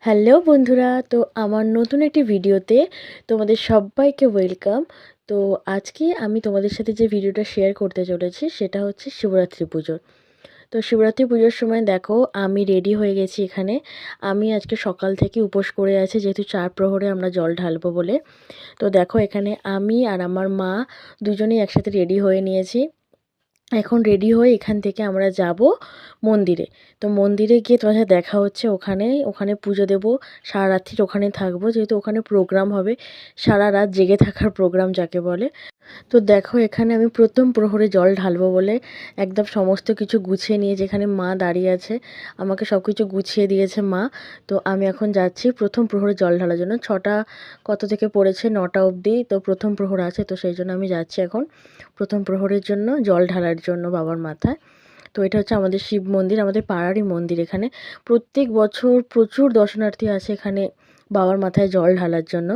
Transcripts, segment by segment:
Hello বন্ধুরা, তো আমার নতুন একটি ভিডিওতে তোমাদের সবাইকে ওয়েলকাম। তো আজকে আমি তোমাদের সাথে যে ভিডিওটা শেয়ার করতে চলেছি সেটা হচ্ছে শিবরাত্রি পুজোর। তো শিবরাত্রি পুজোর সময় দেখো আমি রেডি হয়ে গেছি এখানে। আমি আজকে সকাল থেকে উপোস করে আছি, যেহেতু 4 প্রহরে আমরা জল ঢালবো বলে। তো দেখো এখানে আমি আর আমার মা দুজনেই একসাথে রেডি হয়ে নিয়েছি। এখন রেডি হয়ে এখান থেকে আমরা যাব মন্দিরে। তো মন্দিরে গিয়ে তোমার সাথে দেখা হচ্ছে ওখানে। ওখানে পুজো দেব, সারা রাত্রির ওখানে থাকবো, যেহেতু ওখানে প্রোগ্রাম হবে, সারা রাত জেগে থাকার প্রোগ্রাম যাকে বলে। তো দেখো এখানে আমি প্রথম প্রহরে জল ঢালবো বলে একদম সমস্ত কিছু গুছিয়ে নিয়ে, যেখানে মা দাঁড়িয়ে আছে আমাকে সব কিছু গুছিয়ে দিয়েছে মা। তো আমি এখন যাচ্ছি প্রথম প্রহরে জল ঢালার জন্য। 6টা কত থেকে পড়েছে, 9টা অবধি তো প্রথম প্রহর আছে, তো সেই জন্য আমি যাচ্ছি এখন প্রথম প্রহরের জন্য জল ঢালার জন্য বাবার মাথায়। তো এটা হচ্ছে আমাদের শিব মন্দির, আমাদের পাড়ারই মন্দির। এখানে প্রত্যেক বছর প্রচুর দর্শনার্থী আসে এখানে বাবার মাথায় জল ঢালার জন্য।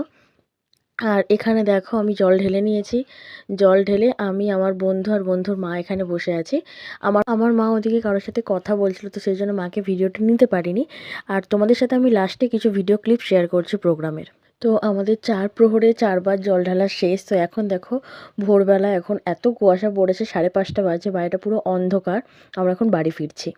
আর এখানে দেখো আমি জল ঢেলে নিয়েছি। জল ঢেলে আমি, আমার বন্ধু আর বন্ধুর মা এখানে বসে আছি। আমার মা ওদিকে কারোর সাথে কথা বলছিল, তো সেই জন্য মাকে ভিডিওটা নিতে পারিনি। আর তোমাদের সাথে আমি লাস্টে কিছু ভিডিও ক্লিপ শেয়ার করছি প্রোগ্রামের। তো আমাদের 4 প্রহরে 4 বার জল ঢালা শেষ। তো এখন দেখো ভোরবেলা, এখন এত কুয়াশা পড়েছে, 5:30 বাজে, বাড়িটা পুরো অন্ধকার। আমরা এখন বাড়ি ফিরছি।